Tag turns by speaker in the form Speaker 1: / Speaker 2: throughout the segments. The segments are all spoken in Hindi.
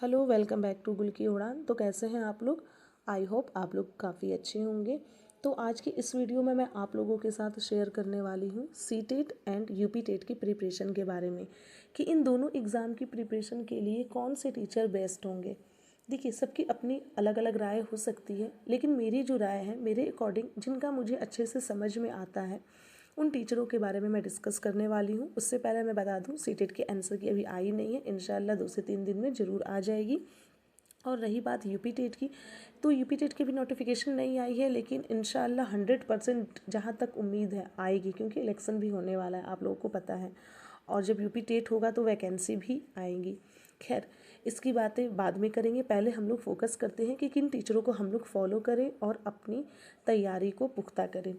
Speaker 1: हेलो, वेलकम बैक टू गुल की उड़ान। तो कैसे हैं आप लोग? आई होप आप लोग काफ़ी अच्छे होंगे। तो आज की इस वीडियो में मैं आप लोगों के साथ शेयर करने वाली हूँ सीटेट एंड यूपी टेट की प्रिपरेशन के बारे में कि इन दोनों एग्ज़ाम की प्रिपरेशन के लिए कौन से टीचर बेस्ट होंगे। देखिए, सबकी अपनी अलग अलग राय हो सकती है, लेकिन मेरी जो राय है, मेरे अकॉर्डिंग जिनका मुझे अच्छे से समझ में आता है, उन टीचरों के बारे में मैं डिस्कस करने वाली हूँ। उससे पहले मैं बता दूँ, सीटेट के आंसर की अभी आई नहीं है, इंशाल्लाह 2 से 3 दिन में ज़रूर आ जाएगी। और रही बात यूपी टेट की, तो यूपी टेट की भी नोटिफिकेशन नहीं आई है, लेकिन इंशाल्लाह 100% जहाँ तक उम्मीद है आएगी, क्योंकि इलेक्शन भी होने वाला है, आप लोगों को पता है। और जब यूपी टेट होगा तो वैकेंसी भी आएंगी। खैर, इसकी बातें बाद में करेंगे। पहले हम लोग फोकस करते हैं कि किन टीचरों को हम लोग फॉलो करें और अपनी तैयारी को पुख्ता करें।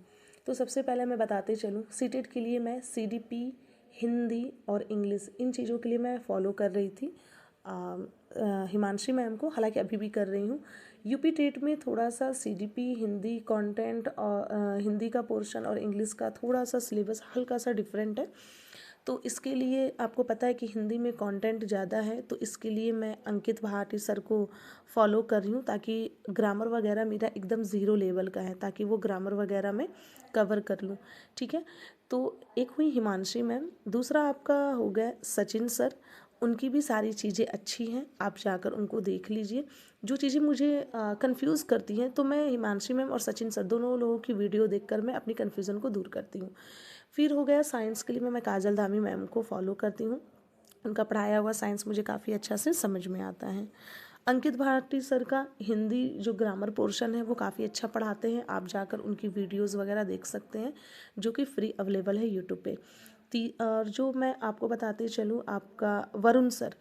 Speaker 1: तो सबसे पहले मैं बताते चलूँ, सीटेट के लिए मैं सीडीपी, हिंदी और इंग्लिश, इन चीज़ों के लिए मैं फ़ॉलो कर रही थी हिमांशी मैम को, हालांकि अभी भी कर रही हूँ। यूपी टेट में थोड़ा सा सीडीपी, हिंदी कंटेंट और हिंदी का पोर्शन और इंग्लिश का थोड़ा सा सिलेबस हल्का सा डिफरेंट है। तो इसके लिए आपको पता है कि हिंदी में कंटेंट ज़्यादा है, तो इसके लिए मैं अंकित भाटी सर को फॉलो कर रही हूँ, ताकि ग्रामर वगैरह मेरा एकदम ज़ीरो लेवल का है, ताकि वो ग्रामर वगैरह मैं कवर कर लूँ। ठीक है, तो एक हुई हिमांशी मैम, दूसरा आपका हो गया सचिन सर। उनकी भी सारी चीज़ें अच्छी हैं, आप जाकर उनको देख लीजिए। जो चीज़ें मुझे कंफ्यूज करती हैं, तो मैं हिमांशी मैम और सचिन सर दोनों लोगों की वीडियो देखकर मैं अपनी कन्फ्यूज़न को दूर करती हूँ। फिर हो गया साइंस के लिए मैं काजल धामी मैम को फॉलो करती हूँ। उनका पढ़ाया हुआ साइंस मुझे काफ़ी अच्छा से समझ में आता है। अंकित भारती सर का हिंदी जो ग्रामर पोर्शन है वो काफ़ी अच्छा पढ़ाते हैं, आप जाकर उनकी वीडियोस वगैरह देख सकते हैं, जो कि फ्री अवेलेबल है यूट्यूब पे। और जो मैं आपको बताते चलूँ, आपका वरुण सर,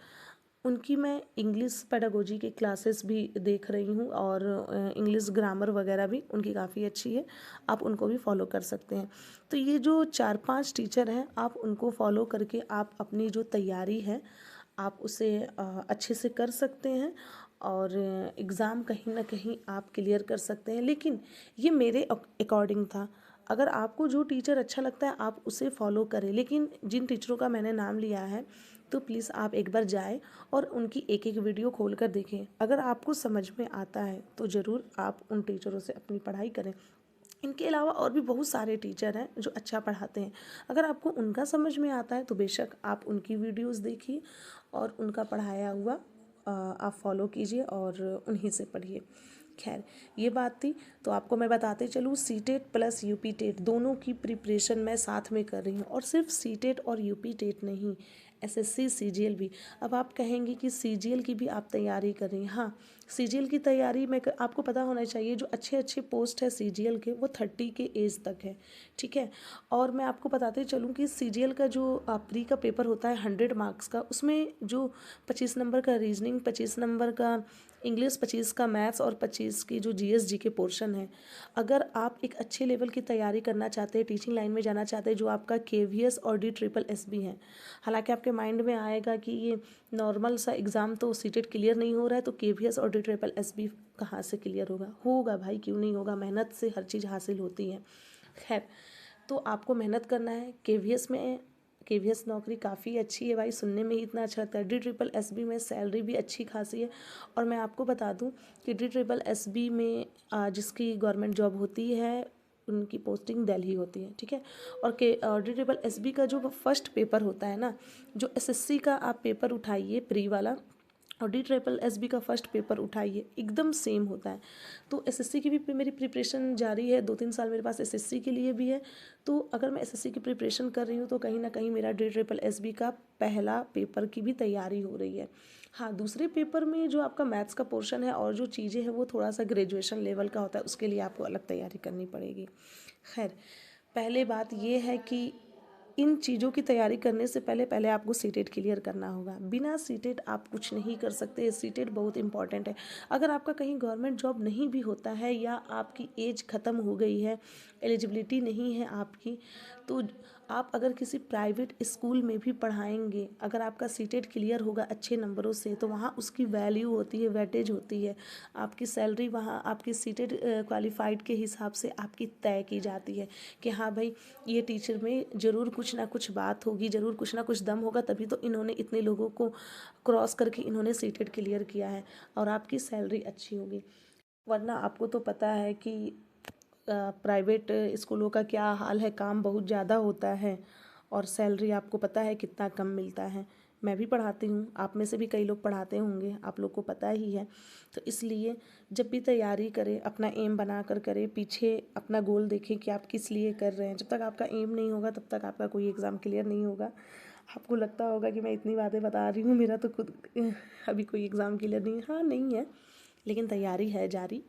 Speaker 1: उनकी मैं इंग्लिश पेडागोजी की क्लासेस भी देख रही हूँ, और इंग्लिश ग्रामर वगैरह भी उनकी काफ़ी अच्छी है, आप उनको भी फॉलो कर सकते हैं। तो ये जो 4-5 टीचर हैं, आप उनको फॉलो करके आप अपनी जो तैयारी है आप उसे अच्छे से कर सकते हैं, और एग्ज़ाम कहीं ना कहीं आप क्लियर कर सकते हैं। लेकिन ये मेरे अकॉर्डिंग था, अगर आपको जो टीचर अच्छा लगता है आप उसे फॉलो करें, लेकिन जिन टीचरों का मैंने नाम लिया है, तो प्लीज़ आप एक बार जाएं और उनकी एक एक वीडियो खोल कर देखें। अगर आपको समझ में आता है तो ज़रूर आप उन टीचरों से अपनी पढ़ाई करें। इनके अलावा और भी बहुत सारे टीचर हैं जो अच्छा पढ़ाते हैं, अगर आपको उनका समझ में आता है तो बेशक आप उनकी वीडियोस देखिए और उनका पढ़ाया हुआ आप फॉलो कीजिए और उन्हीं से पढ़िए। खैर, ये बात थी। तो आपको मैं बताते चलूँ, सीटेट प्लस यूपी टेट दोनों की प्रिपरेशन मैं साथ में कर रही हूँ, और सिर्फ सीटेट और यूपी टेट नहीं, एसएससी सीजीएल भी। अब आप कहेंगे कि सीजीएल की भी आप तैयारी कर रही हैं। हाँ, सीजीएल की तैयारी में आपको पता होना चाहिए, जो अच्छे अच्छे पोस्ट है सीजीएल के वो 30 के एज तक है। ठीक है, और मैं आपको बताते चलूँ कि सीजीएल का जो प्री का पेपर होता है 100 मार्क्स का, उसमें जो 25 नंबर का रीजनिंग, 25 नंबर का इंग्लिश, 25 का मैथ्स और 25 की जो जीएस के पोर्शन है, अगर आप एक अच्छे लेवल की तैयारी करना चाहते हैं, टीचिंग लाइन में जाना चाहते हैं, जो आपका केवीएस और DSSS है, हालांकि आपके माइंड में आएगा कि ये नॉर्मल सा एग्ज़ाम तो सीटेट क्लियर नहीं हो रहा है, तो केवीएस और DSSS कहाँ से क्लियर होगा? होगा भाई, क्यों नहीं होगा, मेहनत से हर चीज़ हासिल होती है। खैर, तो आपको मेहनत करना है। केवीएस नौकरी काफ़ी अच्छी है भाई, सुनने में ही इतना अच्छा लगता है। DSSS में सैलरी भी अच्छी खासी है, और मैं आपको बता दूं कि DSSS में जिसकी गवर्नमेंट जॉब होती है उनकी पोस्टिंग दिल्ली होती है। ठीक है, और DSSS का जो फर्स्ट पेपर होता है ना, जो एसएससी का आप पेपर उठाइए प्री वाला, और DSSS का फर्स्ट पेपर उठाइए, एकदम सेम होता है। तो एसएससी की भी मेरी प्रिपरेशन जारी है, 2-3 साल मेरे पास एसएससी के लिए भी है। तो अगर मैं एसएससी की प्रिपरेशन कर रही हूँ, तो कहीं ना कहीं मेरा DSSS का पहला पेपर की भी तैयारी हो रही है। हाँ, दूसरे पेपर में जो आपका मैथ्स का पोर्शन है और जो चीज़ें हैं वो थोड़ा सा ग्रेजुएशन लेवल का होता है, उसके लिए आपको अलग तैयारी करनी पड़ेगी। खैर, पहले बात ये है कि इन चीज़ों की तैयारी करने से पहले पहले आपको सीटेट क्लियर करना होगा। बिना सीटेट आप कुछ नहीं कर सकते, सीटेट बहुत इंपॉर्टेंट है। अगर आपका कहीं गवर्नमेंट जॉब नहीं भी होता है, या आपकी एज ख़त्म हो गई है, एलिजिबिलिटी नहीं है आपकी, तो आप अगर किसी प्राइवेट स्कूल में भी पढ़ाएंगे, अगर आपका सीटेट क्लियर होगा अच्छे नंबरों से, तो वहाँ उसकी वैल्यू होती है, वेटेज होती है। आपकी सैलरी वहाँ आपकी सीटेट क्वालिफाइड के हिसाब से आपकी तय की जाती है कि हाँ भाई, ये टीचर में ज़रूर कुछ ना कुछ बात होगी, ज़रूर कुछ ना कुछ दम होगा, तभी तो इन्होंने इतने लोगों को क्रॉस करके इन्होंने सीटेट क्लियर किया है, और आपकी सैलरी अच्छी होगी। वरना आपको तो पता है कि प्राइवेट स्कूलों का क्या हाल है, काम बहुत ज़्यादा होता है और सैलरी आपको पता है कितना कम मिलता है। मैं भी पढ़ाती हूँ, आप में से भी कई लोग पढ़ाते होंगे, आप लोग को पता ही है। तो इसलिए जब भी तैयारी करें, अपना एम बना कर करें, पीछे अपना गोल देखें कि आप किस लिए कर रहे हैं। जब तक आपका एम नहीं होगा तब तक आपका कोई एग्ज़ाम क्लियर नहीं होगा। आपको लगता होगा कि मैं इतनी बातें बता रही हूँ, मेरा तो खुद अभी कोई एग्ज़ाम क्लियर नहीं है। हाँ, नहीं है, लेकिन तैयारी है जारी।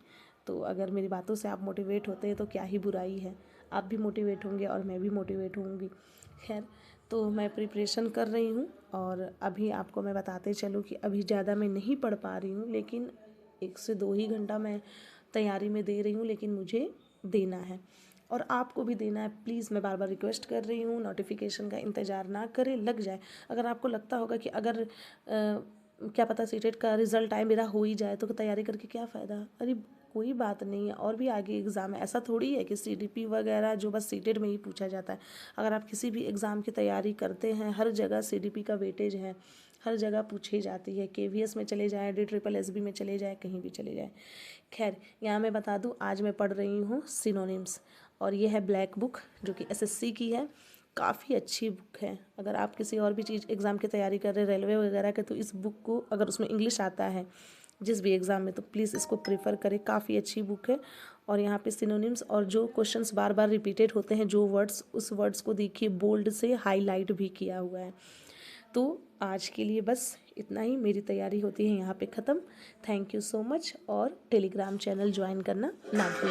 Speaker 1: तो अगर मेरी बातों से आप मोटिवेट होते हैं तो क्या ही बुराई है, आप भी मोटिवेट होंगे और मैं भी मोटिवेट होंगी। खैर, तो मैं प्रिपरेशन कर रही हूँ, और अभी आपको मैं बताते चलूँ कि अभी ज़्यादा मैं नहीं पढ़ पा रही हूँ, लेकिन 1 से 2 ही घंटा मैं तैयारी में दे रही हूँ, लेकिन मुझे देना है और आपको भी देना है। प्लीज़ मैं बार बार रिक्वेस्ट कर रही हूँ, नोटिफिकेशन का इंतज़ार ना करें, लग जाए। अगर आपको लगता होगा कि अगर क्या पता सीटेट का रिज़ल्ट आए, मेरा हो ही जाए, तो तैयारी करके क्या फ़ायदा। अरे कोई बात नहीं है, और भी आगे एग्ज़ाम है। ऐसा थोड़ी है कि सीडीपी वगैरह जो बस सीटेट में ही पूछा जाता है। अगर आप किसी भी एग्ज़ाम की तैयारी करते हैं, हर जगह सीडीपी का वेटेज है, हर जगह पूछी जाती है। केवीएस में चले जाएँ, DSSS में चले जाएँ, कहीं भी चले जाएँ। खैर, यहाँ मैं बता दूँ, आज मैं पढ़ रही हूँ सिनोनिम्स, और ये है ब्लैक बुक जो कि SSC की है। काफ़ी अच्छी बुक है। अगर आप किसी और भी चीज़ एग्ज़ाम की तैयारी कर रहे हैं, रेलवे वगैरह के, तो इस बुक को, अगर उसमें इंग्लिश आता है जिस भी एग्ज़ाम में, तो प्लीज़ इसको प्रेफर करें। काफ़ी अच्छी बुक है। और यहाँ पे सिनोनिम्स और जो क्वेश्चंस बार बार रिपीटेड होते हैं, जो वर्ड्स, उस वर्ड्स को देखिए बोल्ड से हाईलाइट भी किया हुआ है। तो आज के लिए बस इतना ही। मेरी तैयारी होती है यहाँ पे ख़त्म। थैंक यू सो मच, और टेलीग्राम चैनल ज्वाइन करना ना भूलें।